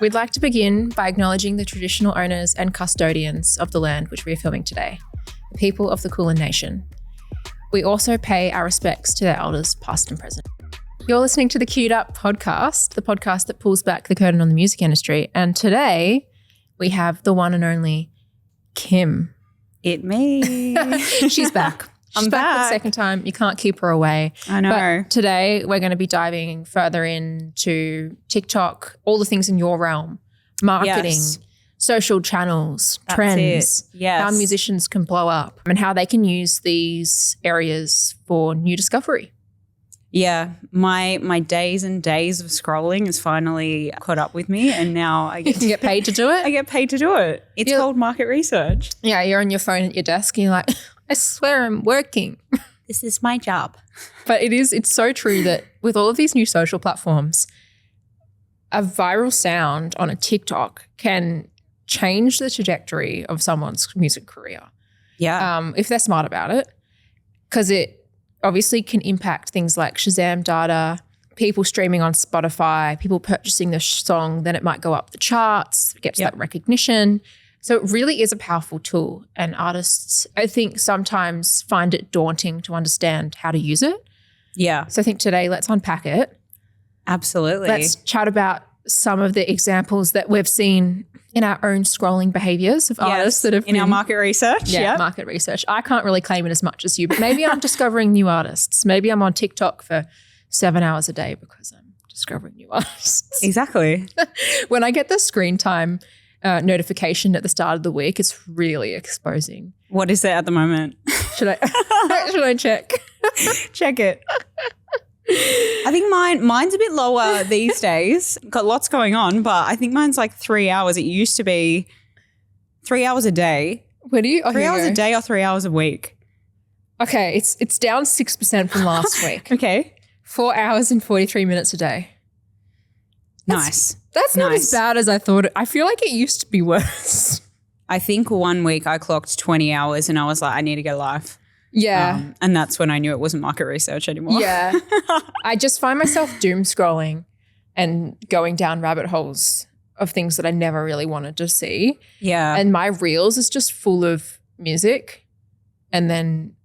We'd like to begin by acknowledging the traditional owners and custodians of the land which we are filming today, the people of the Kulin Nation. We also pay our respects to their elders, past and present. You're listening to the Queued Up podcast, the podcast that pulls back the curtain on the music industry. And today we have the one and only Kim. It me. She's back. She's I'm back for the back. second time. You can't keep her away. I know. But today we're going to be diving further into TikTok, all the things in your realm, marketing, Yes. social channels, That's trends, it. Yes. how musicians can blow up and how they can use these areas for new discovery. Yeah, my days and days of scrolling is finally caught up with me, and now I You get can get paid to do I it. get paid to do it. It's Yeah. called market research. Yeah, you're on your phone at your desk and you're like, I swear I'm working. This is my job. But it's so true that with all of these new social platforms, a viral sound on a TikTok can change the trajectory of someone's music career. Yeah, If they're smart about it, because it obviously can impact things like Shazam data, people streaming on Spotify, people purchasing the song, then it might go up the charts, it gets Yep. that recognition. So it really is a powerful tool, and artists, I think, sometimes find it daunting to understand how to use it. yeah, So I think today let's unpack it. absolutely. Let's chat about some of the examples that we've seen in our own scrolling behaviors of artists that have in our been- market research. yeah, Yeah, market research. I can't really claim it as much as you, but maybe I'm discovering new artists. Maybe I'm on TikTok for 7 hours a day because I'm discovering new artists. exactly. When I get the screen time notification at the start of the week, it's really exposing. What is it at the moment? Should I check? Check it. I think mine's a bit lower these days. Got lots going on, but I think mine's like 3 hours. It used to be 3 hours a day. Where do you? Oh, 3 here you hours a go. day or 3 hours a week. Okay, it's down 6% from last week. Okay. 4 hours and 43 minutes a day. Nice. That's not Nice. as bad as I thought. I feel like it used to be worse. I think 1 week I clocked 20 hours and I was like, I need to get a life. Yeah. And that's when I knew it wasn't market research anymore. Yeah. I just find myself doom scrolling and going down rabbit holes of things that I never really wanted to see. Yeah. And my reels is just full of music and then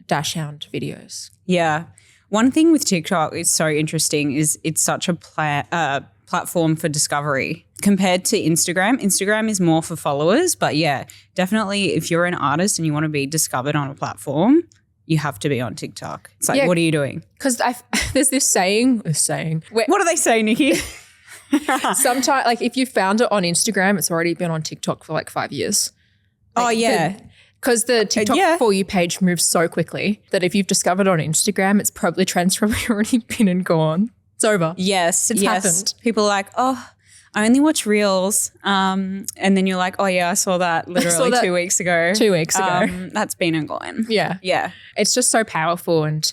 dashhound videos. Yeah. One thing with TikTok is so interesting is it's such a platform for discovery compared to Instagram. Instagram is more for followers, but yeah, definitely if you're an artist and you want to be discovered on a platform, you have to be on TikTok. It's like, Yeah. what are you doing? Because there's this saying where What do they say, Nikki? sometimes, like if you found it on Instagram, it's already been on TikTok for like 5 years. Oh, yeah. Because the TikTok yeah. For You page moves so quickly that if you've discovered on Instagram, it's probably trend's probably already been and gone. It's over. Yes. It's yes. happened. People are like, oh, I only watch reels. And then you're like, oh, yeah, I saw that literally that 2 weeks ago. 2 weeks ago. That's been and gone. Yeah. Yeah. It's just so powerful and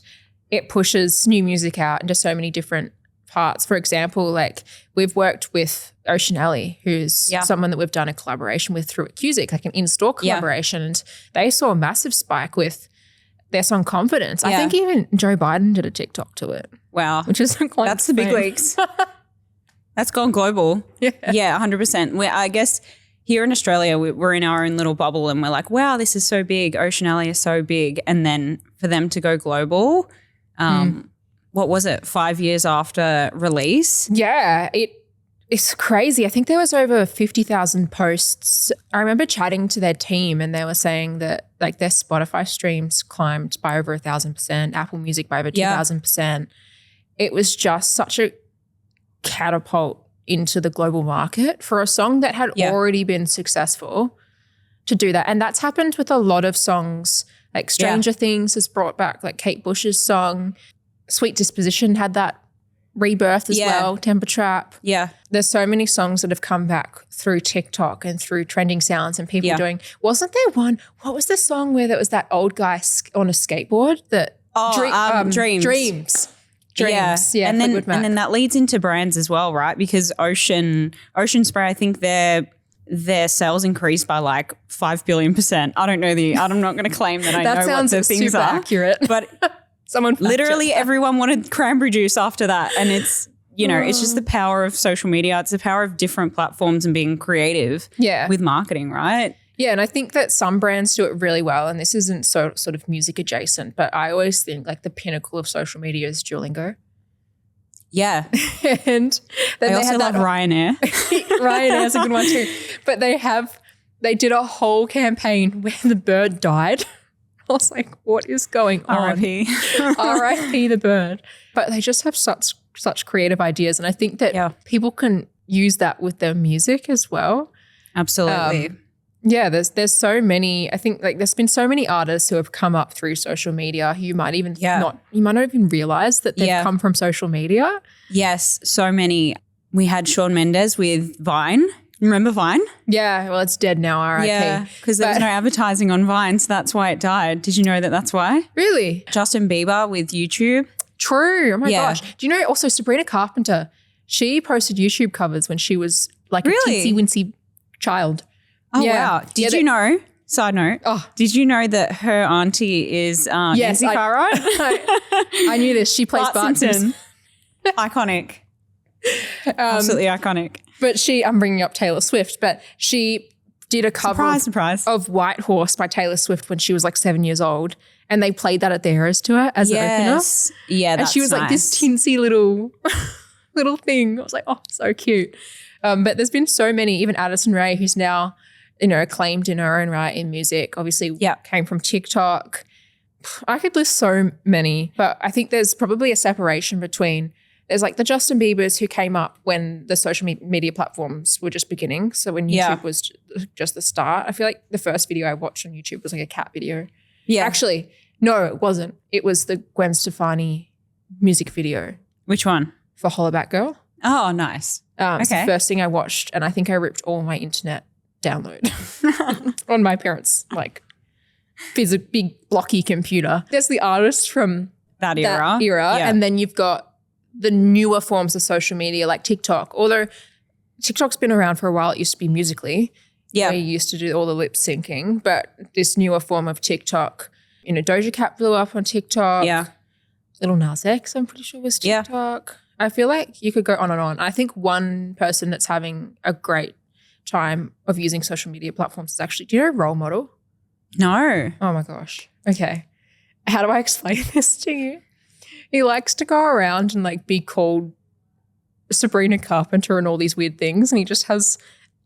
it pushes new music out into so many different parts. For example, like we've worked with Ocean Alley, who's Yeah. someone that we've done a collaboration with through Accusic, like an in-store Yeah. collaboration. And they saw a massive spike with their song Confidence. I Yeah. think even Joe Biden did a TikTok to it, Wow. which is quite That's the big insane. leagues. That's gone global. Yeah. Yeah, 100%. I guess here in Australia, we're in our own little bubble and we're like, wow, this is so big. Ocean Alley is so big. And then for them to go global, what was it, 5 years after release? Yeah, it's crazy. I think there was over 50,000 posts. I remember chatting to their team and they were saying that like their Spotify streams climbed by over 1,000%, Apple Music by over Yeah. 2,000%. It was just such a catapult into the global market for a song that had Yeah. already been successful to do that. And that's happened with a lot of songs. Like Stranger Things has brought back like Kate Bush's song. Sweet Disposition had that rebirth as Yeah. well, Temper Trap. Yeah. There's so many songs that have come back through TikTok and through trending sounds and people Yeah. doing, wasn't there one, what was the song where there was that old guy on a skateboard that Dreams. Dreams. Yeah. Yeah, and Fleetwood Mac. then that leads into brands as well, right? Because Ocean Spray, I think their sales increased by like 5 billion%. I'm not going to claim that I that know what sounds the things super are. accurate. But Someone fact literally check that. everyone wanted cranberry juice after that. And it's you know, it's just the power of social media. It's the power of different platforms and being creative with marketing, right? Yeah, and I think that some brands do it really well, and this isn't sort of music adjacent, but I always think like the pinnacle of social media is Duolingo. Yeah. And then I also love Ryanair. Ryanair's a good one too. But they did a whole campaign where the bird died. I was like, what is going on? R.I.P. R.I.P. the bird. But they just have such creative ideas, and I think that people can use that with their music as well. Absolutely. Yeah, there's so many. I think like there's been so many artists who have come up through social media who you might not even realize that they've come from social media. Yes, so many. We had Shawn Mendes with Vine. Remember Vine? Yeah, well, it's dead now, R.I.P. Yeah, because there was no advertising on Vine, so that's why it died. Did you know that that's why? Really? Justin Bieber with YouTube. True. Oh my gosh. Do you know also Sabrina Carpenter? She posted YouTube covers when she was like a teensy-wincy child. Oh, wow. Did you know, side note, did you know that her auntie is Nancy Cartwright? I knew this. She plays Bart Simpson. Iconic. Absolutely iconic. But I'm bringing up Taylor Swift, but she did a cover of White Horse by Taylor Swift when she was like 7 years old, and they played that at the Eras Tour as an opener. Yeah, and she was like this teensy little thing. I was like, oh, so cute. But there's been so many, even Addison Rae, who's now, you know, acclaimed in her own right in music, obviously came from TikTok. I could list so many, but I think there's probably a separation between there's like the Justin Biebers who came up when the social media platforms were just beginning. So when YouTube was just the start, I feel like the first video I watched on YouTube was like a cat video. Yeah. Actually, no, it wasn't. It was the Gwen Stefani music video. Which one? For Hollaback Girl. Oh, nice. It's the first thing I watched, and I think I ripped all my internet download on my parents' like big blocky computer. There's the artists from that era. And then you've got the newer forms of social media like TikTok. Although TikTok's been around for a while, it used to be Musical.ly. Yeah. You used to do all the lip syncing, but this newer form of TikTok, you know, Doja Cat blew up on TikTok. Yeah. Lil Nas X, I'm pretty sure was TikTok. I feel like you could go on and on. I think one person that's having a great time of using social media platforms is actually, do you know Role Model? No. Oh my gosh. Okay. How do I explain this to you? He likes to go around and like be called Sabrina Carpenter and all these weird things, and he just has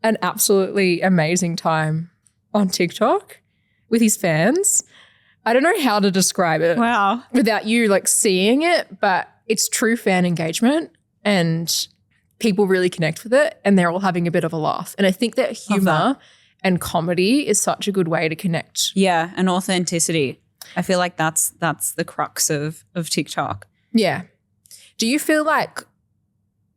an absolutely amazing time on TikTok with his fans. I don't know how to describe it. Wow. Without you like seeing it, but it's true fan engagement and people really connect with it and they're all having a bit of a laugh. And I think that humor and comedy is such a good way to connect. Yeah, and authenticity. I feel like that's the crux of TikTok. Yeah. Do you feel like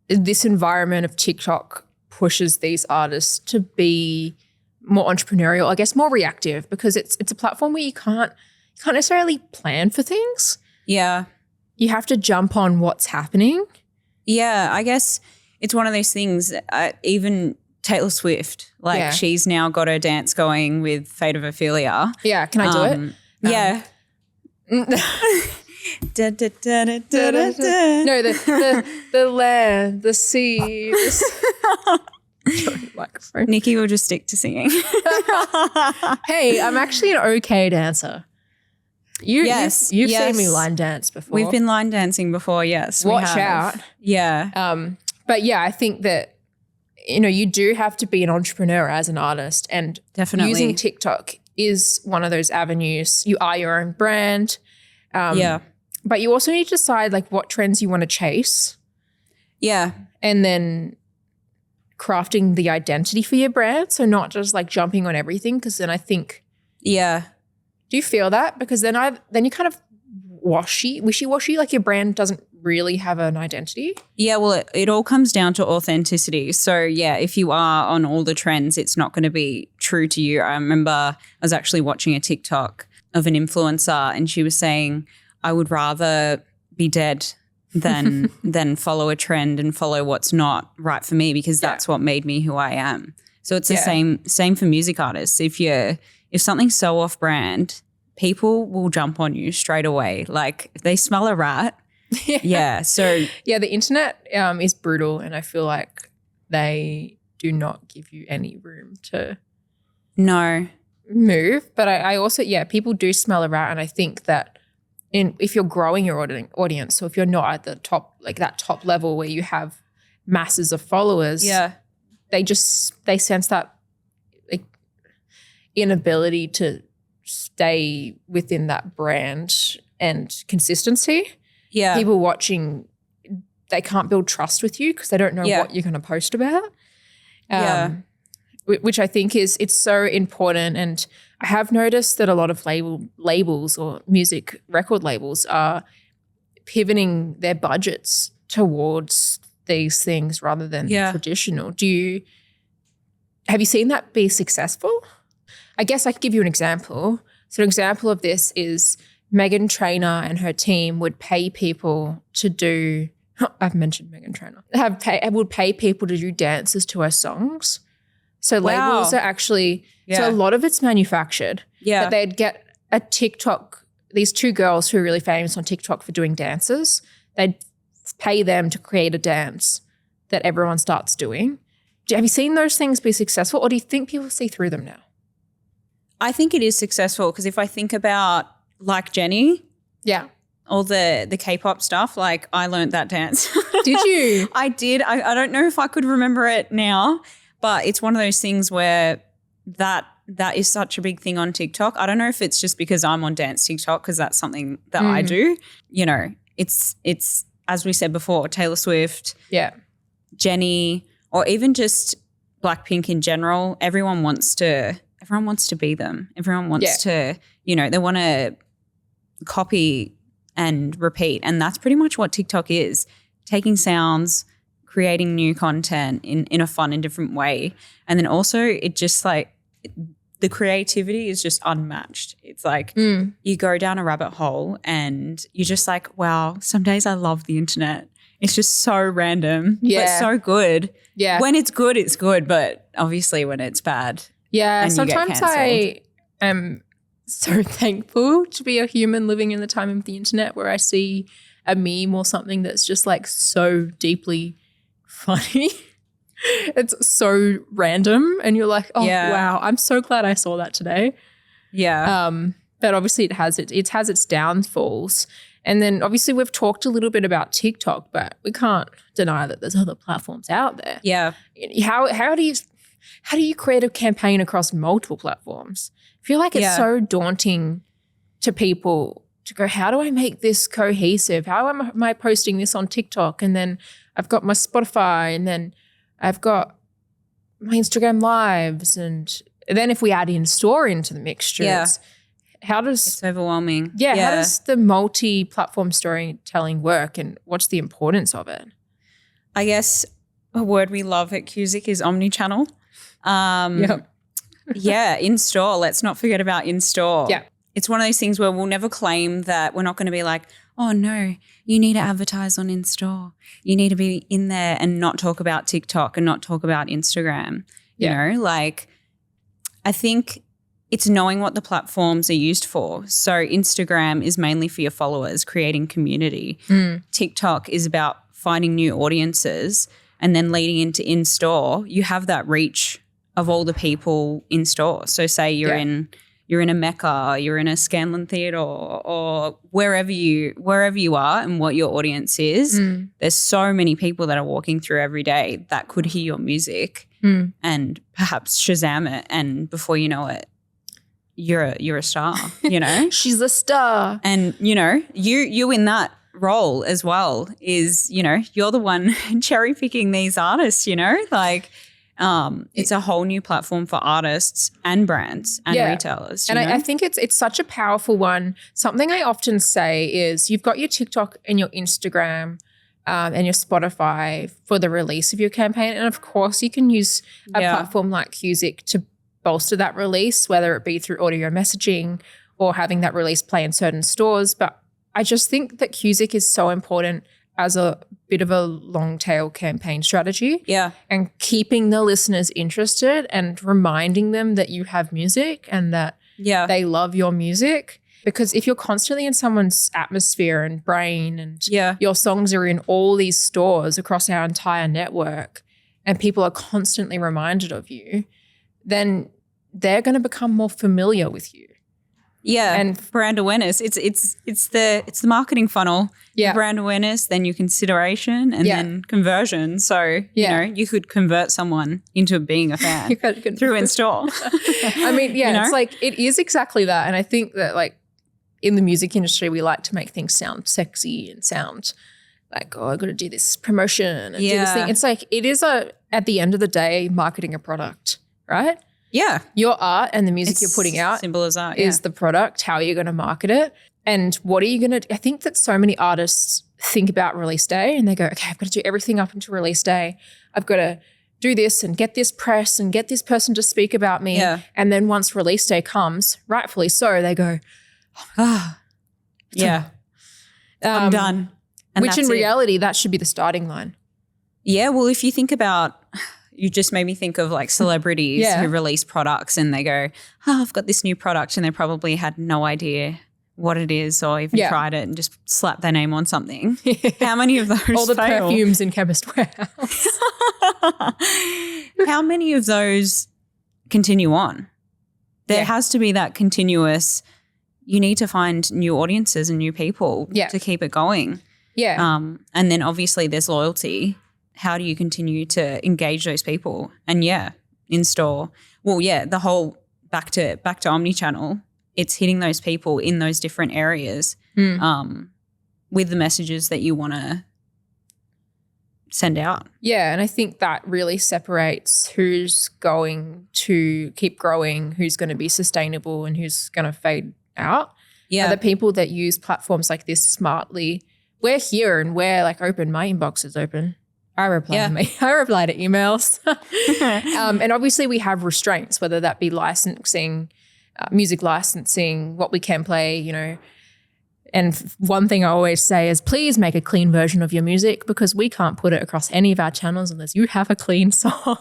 this environment of TikTok pushes these artists to be more entrepreneurial, I guess more reactive, because it's a platform where you can't necessarily plan for things. Yeah. You have to jump on what's happening. Yeah, I guess it's one of those things, even Taylor Swift, like she's now got her dance going with Fate of Ophelia. Yeah, can I do it? Yeah. No, the land, the sea. Microphone. Nikki will just stick to singing. Hey, I'm actually an okay dancer. You've seen me line dance before. We've been line dancing before, yes. Watch out. Yeah. But yeah, I think that, you know, you do have to be an entrepreneur as an artist, and definitely using TikTok is one of those avenues. You are your own brand. But you also need to decide like what trends you want to chase. Yeah. And then crafting the identity for your brand. So not just like jumping on everything, because then I think. Yeah. Do you feel that? Because then you kind of wishy-washy, like your brand doesn't really have an identity. Yeah, well, it all comes down to authenticity. So, yeah, if you are on all the trends, it's not going to be true to you. I remember I was actually watching a TikTok of an influencer and she was saying, I would rather be dead than follow a trend and follow what's not right for me, because that's what made me who I am. So it's the same for music artists. If something's so off brand, people will jump on you straight away. Like if they smell a rat, Yeah. So yeah, the internet is brutal, and I feel like they do not give you any room to no. move. But I also, people do smell a rat, and I think that if you're growing your audience, so if you're not at the top, like that top level where you have masses of followers, they sense that like inability to stay within that brand and consistency. Yeah. People watching, they can't build trust with you because they don't know what you're going to post about. Which I think it's so important. And I have noticed that a lot of labels or music record labels are pivoting their budgets towards these things rather than traditional. Have you seen that be successful? I guess I could give you an example. So an example of this is Meghan Trainor and her team would pay people to do, I've mentioned Meghan Trainor, would pay people to do dances to her songs. So labels are actually, so a lot of it's manufactured. Yeah. But they'd get a TikTok, these two girls who are really famous on TikTok for doing dances, they'd pay them to create a dance that everyone starts doing. Have you seen those things be successful, or do you think people see through them now? I think it is successful because if I think about like Jenny. Yeah. All the K-pop stuff, like I learned that dance. Did you? I did. I don't know if I could remember it now, but it's one of those things where that is such a big thing on TikTok. I don't know if it's just because I'm on dance TikTok because that's something that I do. You know, it's as we said before, Taylor Swift, Jenny, or even just Blackpink in general. Everyone wants to be them. Everyone wants to, you know, they want to copy and repeat. And that's pretty much what TikTok is. Taking sounds, creating new content in a fun and different way. And then also it just like the creativity is just unmatched. It's like you go down a rabbit hole and you're just like, wow, some days I love the internet. It's just so random, but so good. Yeah. When it's good, it's good. But obviously when it's bad. Yeah. Sometimes I am so thankful to be a human living in the time of the internet where I see a meme or something that's just like so deeply funny. It's so random and you're like, oh, wow, I'm so glad I saw that today. Yeah. But obviously it has its downfalls. And then obviously we've talked a little bit about TikTok, but we can't deny that there's other platforms out there. Yeah. How do you create a campaign across multiple platforms? I feel like it's so daunting to people to go, how do I make this cohesive? How am I posting this on TikTok? And then I've got my Spotify, and then I've got my Instagram lives. And then if we add in-store into the mixture, it's overwhelming. Yeah. How does the multi-platform storytelling work, and what's the importance of it? I guess a word we love at Cusick is omni-channel. In-store. Let's not forget about in-store. Yeah. It's one of those things where we'll never claim that we're not going to be like, oh, no, you need to advertise on in-store. You need to be in there and not talk about TikTok and not talk about Instagram. You know, like I think it's knowing what the platforms are used for. So Instagram is mainly for your followers, creating community. TikTok is about finding new audiences, and then leading into in-store, you have that reach of all the people in store. So say you're in a Mecca, you're in a Scanlon Theatre, or wherever you are and what your audience is, there's so many people that are walking through every day that could hear your music and perhaps Shazam it, and before you know it, you're a star, you know? She's a star. And, you know, you in that role as well is, you know, you're the one cherry picking these artists, you know, like it's a whole new platform for artists and brands and retailers. And I think it's such a powerful one. Something I often say is you've got your TikTok and your Instagram and your Spotify for the release of your campaign. And of course you can use a platform like Cusick to bolster that release, whether it be through audio messaging or having that release play in certain stores. But I just think that Cusick is so important as a bit of a long tail campaign strategy. Yeah. And keeping the listeners interested and reminding them that you have music and that they love your music. Because if you're constantly in someone's atmosphere and brain and Yeah. your songs are in all these stores across our entire network and people are constantly reminded of you, then they're going to become more familiar with you. Yeah, And brand awareness. It's the marketing funnel. Yeah. Brand awareness, then your consideration, and then conversion. So you could convert someone into being a fan through in-store. I mean, it's like it is exactly that. And I think that like in the music industry, we like to make things sound sexy and sound like, oh, I got to do this promotion and do this thing. It's like it is at the end of the day, marketing a product, right? Yeah. Your art and the music you're putting out simple as that, is the product, how you're going to market it. And what are you going to – I think that so many artists think about release day and they go, okay, I've got to do everything up until release day. I've got to do this and get this press and get this person to speak about me. Yeah. And then once release day comes, rightfully so, they go, I'm done. And which in reality, that should be the starting line. Yeah, well, if you think about – you just made me think of like celebrities who release products and they go, oh, I've got this new product, and they probably had no idea what it is or even tried it and just slapped their name on something. How many of those all the fail? Perfumes in Chemist Warehouse. How many of those continue on? There has to be that continuous, you need to find new audiences and new people to keep it going. Yeah. And then obviously there's loyalty. How do you continue to engage those people? And in store. Well, the whole back to omnichannel, it's hitting those people in those different areas with the messages that you want to send out. Yeah, and I think that really separates who's going to keep growing, who's going to be sustainable and who's going to fade out. Yeah. Are the people that use platforms like this smartly. We're here and we're like open. My inbox is open. I reply to emails. And obviously we have restraints, whether that be licensing, music licensing, what we can play, And one thing I always say is please make a clean version of your music because we can't put it across any of our channels unless you have a clean song.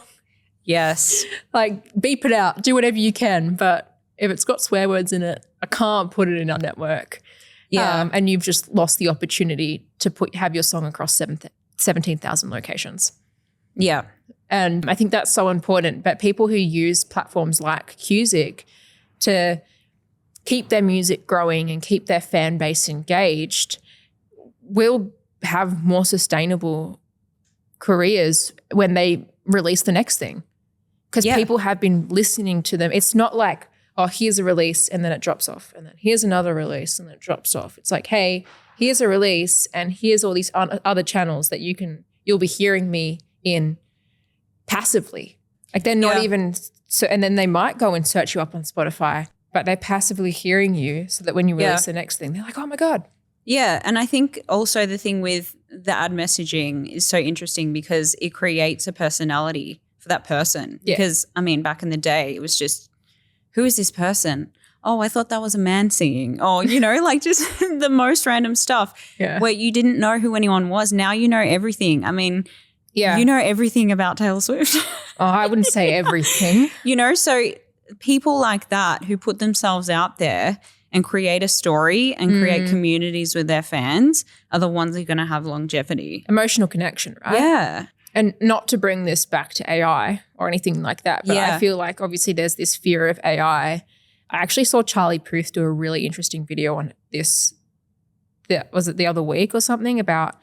Yes. Like beep it out, do whatever you can. But if it's got swear words in it, I can't put it in our network. Yeah. And you've just lost the opportunity to have your song across 17,000 locations. Yeah. And I think that's so important. But people who use platforms like Cusick to keep their music growing and keep their fan base engaged will have more sustainable careers when they release the next thing. Because people have been listening to them. It's not like, oh, here's a release and then it drops off. And then here's another release and then it drops off. It's like, hey, here's a release and here's all these other channels that you'll be hearing me in passively. Like they're not even so, and then they might go and search you up on Spotify, but they're passively hearing you so that when you release the next thing, they're like, oh my God. Yeah. And I think also the thing with the ad messaging is so interesting because it creates a personality for that person. Yeah. Because I mean, back in the day, it was just, who is this person? Oh, I thought that was a man singing. Oh, like just the most random stuff where you didn't know who anyone was. Now you know everything. I mean, you know everything about Taylor Swift. Oh, I wouldn't say everything. So people like that who put themselves out there and create a story and create communities with their fans are the ones that are going to have longevity. Emotional connection, right? Yeah. And not to bring this back to AI or anything like that, but I feel like obviously there's this fear of AI. I actually saw Charlie Puth do a really interesting video on this, was it the other week or something, about,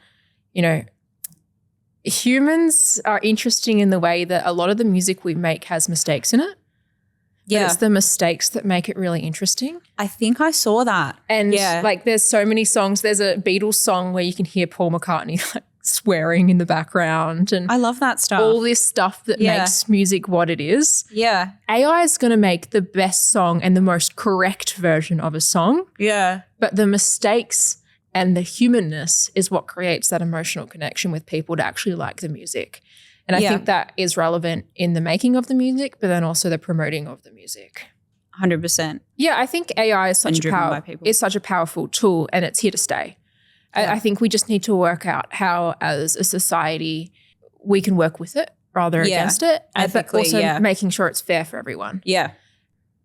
humans are interesting in the way that a lot of the music we make has mistakes in it. Yeah. But it's the mistakes that make it really interesting. I think I saw that. And like there's so many songs. There's a Beatles song where you can hear Paul McCartney like swearing in the background. And I love that stuff. All this stuff that makes music what it is. Yeah. AI is going to make the best song and the most correct version of a song. Yeah. But the mistakes and the humanness is what creates that emotional connection with people to actually like the music. And I think that is relevant in the making of the music, but then also the promoting of the music. 100%. Yeah, I think AI is such a powerful tool and it's here to stay. Yeah. I think we just need to work out how as a society we can work with it rather against it. Ethically, but also making sure it's fair for everyone. Yeah.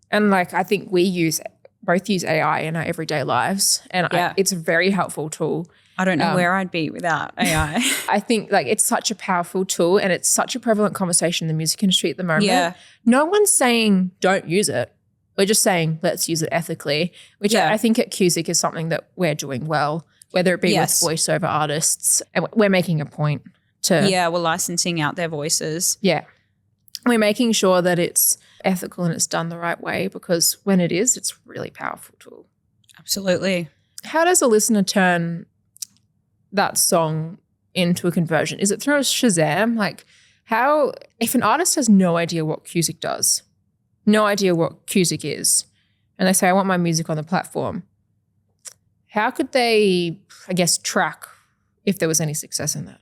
And like I think we use both use AI in our everyday lives, and it's a very helpful tool. I don't know where I'd be without AI. I think like it's such a powerful tool, and it's such a prevalent conversation in the music industry at the moment. Yeah. No one's saying don't use it. We're just saying let's use it ethically, which I think at Cusick is something that we're doing well, whether it be with voiceover artists. And we're making a point to we're licensing out their voices. Yeah. We're making sure that it's ethical and it's done the right way, because when it is, it's a really powerful tool. Absolutely. How does a listener turn that song into a conversion? Is it through Shazam? Like how, if an artist has no idea what Cusick does, no idea what Cusick is, and they say, I want my music on the platform, how could they, I guess, track if there was any success in that?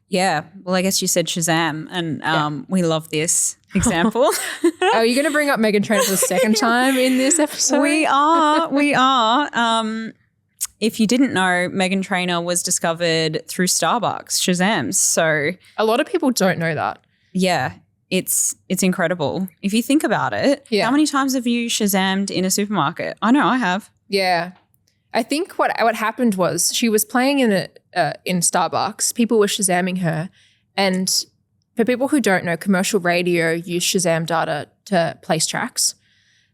Yeah. Well, I guess you said Shazam, and we love this example. Are you going to bring up Meghan Trainor for the second time in this episode? We are. If you didn't know, Meghan Trainor was discovered through Starbucks, Shazam's. So a lot of people don't know that. Yeah. It's incredible. If you think about it, how many times have you Shazammed in a supermarket? I know I have. Yeah. I think what happened was she was playing in Starbucks. People were Shazamming her. And for people who don't know, commercial radio use Shazam data to place tracks.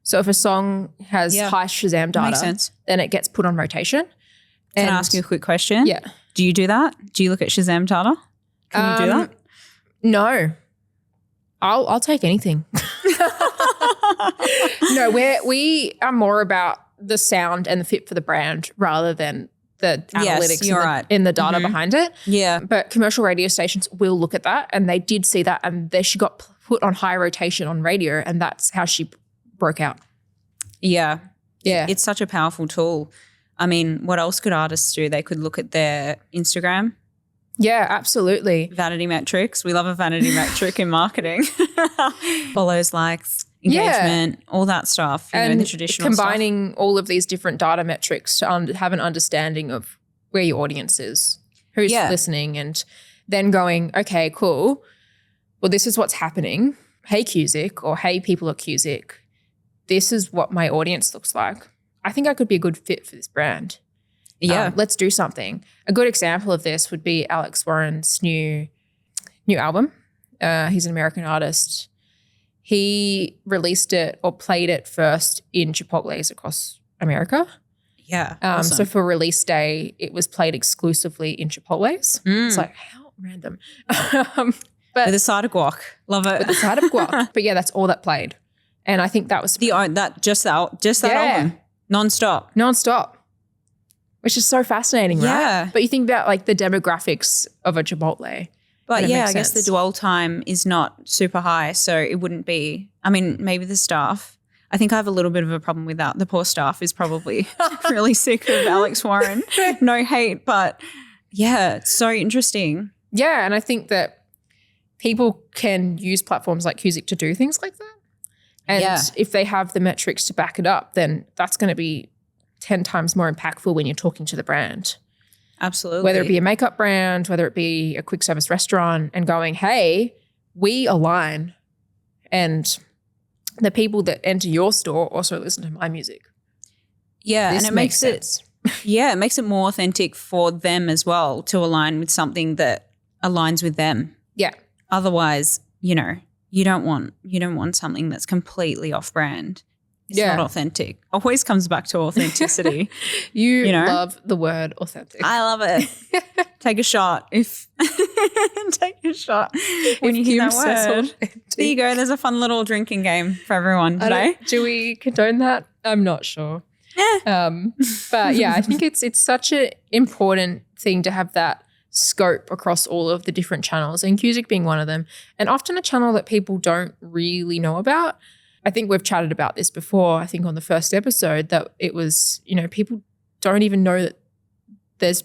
So if a song has high Shazam data, then it gets put on rotation. Can I ask you a quick question? Yeah. Do you do that? Do you look at Shazam data? Can you do that? No. I'll take anything. No, we are more about the sound and the fit for the brand rather than the analytics in the data behind it. Yeah. But commercial radio stations will look at that, and they did see that, and there she got put on high rotation on radio, and that's how she broke out. Yeah. Yeah. It's such a powerful tool. I mean, what else could artists do? They could look at their Instagram. Yeah, absolutely. Vanity metrics. We love a vanity metric in marketing. Follows, likes, engagement, all that stuff. You know, the traditional combining all of these different data metrics to have an understanding of where your audience is, who's listening, and then going, okay, cool. Well, this is what's happening. Hey, Cusick, or hey, people at Cusick, this is what my audience looks like. I think I could be a good fit for this brand. Yeah. Let's do something. A good example of this would be Alex Warren's new album. He's an American artist. He released it or played it first in Chipotle's across America. Yeah. Awesome. So for release day, it was played exclusively in Chipotle's. It's like, how random. But with a side of guac. Love it. With a side of guac. But yeah, that's all that played. And I think that was just that album. Non-stop. Which is so fascinating, right? Yeah. But you think about like the demographics of a Chipotle. But yeah, I guess the dwell time is not super high, so it wouldn't be, I mean, maybe the staff. I think I have a little bit of a problem with that. The poor staff is probably really sick of Alex Warren. No hate, but yeah, it's so interesting. Yeah, and I think that people can use platforms like Cusick to do things like that. And if they have the metrics to back it up, then that's going to be 10 times more impactful when you're talking to the brand. Absolutely. Whether it be a makeup brand, whether it be a quick service restaurant, and going, hey, we align, and the people that enter your store also listen to my music. Yeah, this and it makes sense. It makes it more authentic for them as well to align with something that aligns with them. Yeah. Otherwise, you don't want something that's completely off brand. It's not authentic. Always comes back to authenticity. you love the word authentic. I love it. Take a shot when you hear that word. There you go. There's a fun little drinking game for everyone today. Do we condone that? I'm not sure. But yeah, I think it's such an important thing to have that scope across all of the different channels, and Cusick being one of them, and often a channel that people don't really know about. I think we've chatted about this before, I think on the first episode, that it was, people don't even know that there's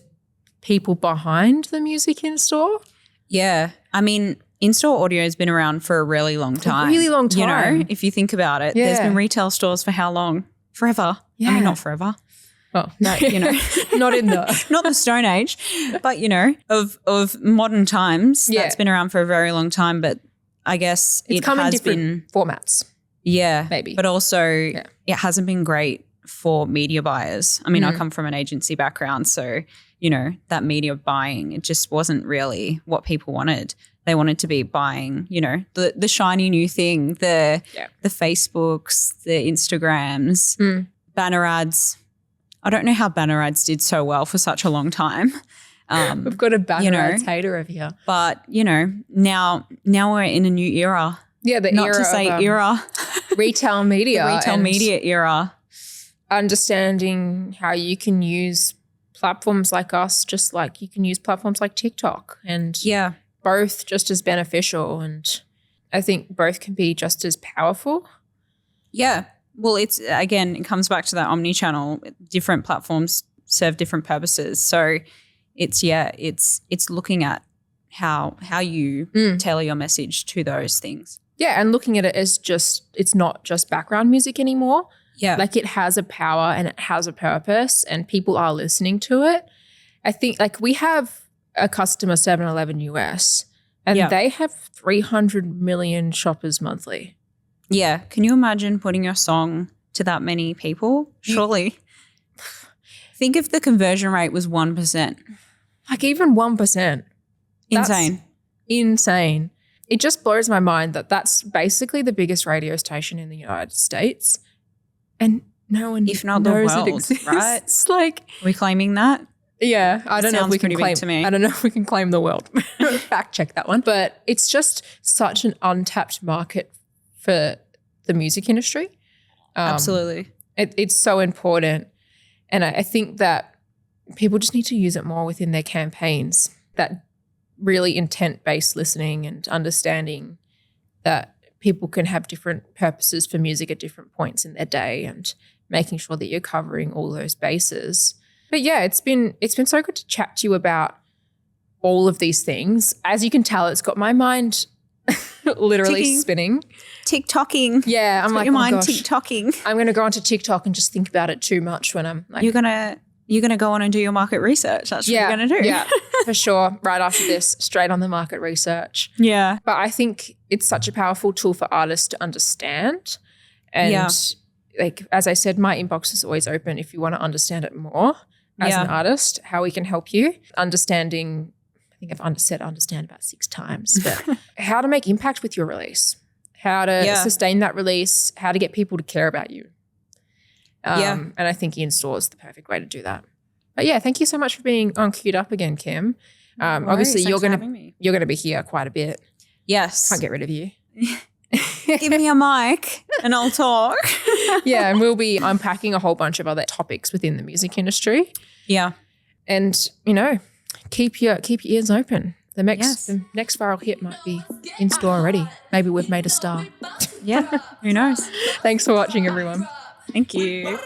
people behind the music in store. Yeah. I mean, in-store audio has been around for a really long time. A really long time. If you think about it, there's been retail stores for how long? Forever. Yeah. I mean, not forever. Well, no, not in not the Stone Age, but of modern times. That's been around for a very long time. But I guess it's come in different formats. Yeah. Maybe. But also it hasn't been great for media buyers. I mean, I come from an agency background, so, you know, that media buying, it just wasn't really what people wanted. They wanted to be buying, you know, the shiny new thing, the Facebooks, the Instagrams, banner ads. I don't know how banner ads did so well for such a long time. We've got a banner ads hater over here. But, you know, now we're in a new era. Yeah, the Not era to say of, era. retail media. The retail media era. Understanding how you can use platforms like us, just like you can use platforms like TikTok, and both just as beneficial, and I think both can be just as powerful. Yeah. Well, it's, again, it comes back to that omni-channel. Different platforms serve different purposes. So it's looking at how you tailor your message to those things. Yeah, and looking at it as just, it's not just background music anymore. Yeah. Like it has a power and it has a purpose and people are listening to it. I think like we have a customer 7-Eleven US and they have 300 million shoppers monthly. Yeah. Can you imagine putting your song to that many people? Surely. Think if the conversion rate was 1%. Like even 1%. Insane. Insane. It just blows my mind that that's basically the biggest radio station in the United States. And no one if not knows the world, it exists. Right? It's like, are we claiming that? Yeah, I don't know if we can claim. To me. I don't know if we can claim the world. Fact check that one. But it's just such an untapped market for the music industry. Absolutely, it's so important, and I think that people just need to use it more within their campaigns. That really intent-based listening and understanding that people can have different purposes for music at different points in their day, and making sure that you're covering all those bases. But yeah, it's been so good to chat to you about all of these things. As you can tell, it's got my mind literally spinning. TikToking. Yeah, I'm like, your mind gosh, TikToking. I'm going to go onto TikTok and just think about it too much when I'm like, you're gonna go on and do your market research. That's what you're gonna do. Yeah, for sure. Right after this, straight on the market research. Yeah. But I think it's such a powerful tool for artists to understand. And like, as I said, my inbox is always open if you want to understand it more as an artist, how we can help you. Understanding, I think I've said understand about 6 times, but how to make impact with your release, how to sustain that release, how to get people to care about you. And I think in-store is the perfect way to do that. But yeah, thank you so much for being on Queued Up again, Kim. Obviously, you're gonna be here quite a bit. Yes, can't get rid of you. Give me a mic and I'll talk. Yeah, and we'll be unpacking a whole bunch of other topics within the music industry. Yeah, and you know, keep your ears open. The next viral hit might be in store already. Maybe we've made a star. Yeah, who knows? Thanks for watching, everyone. Thank you.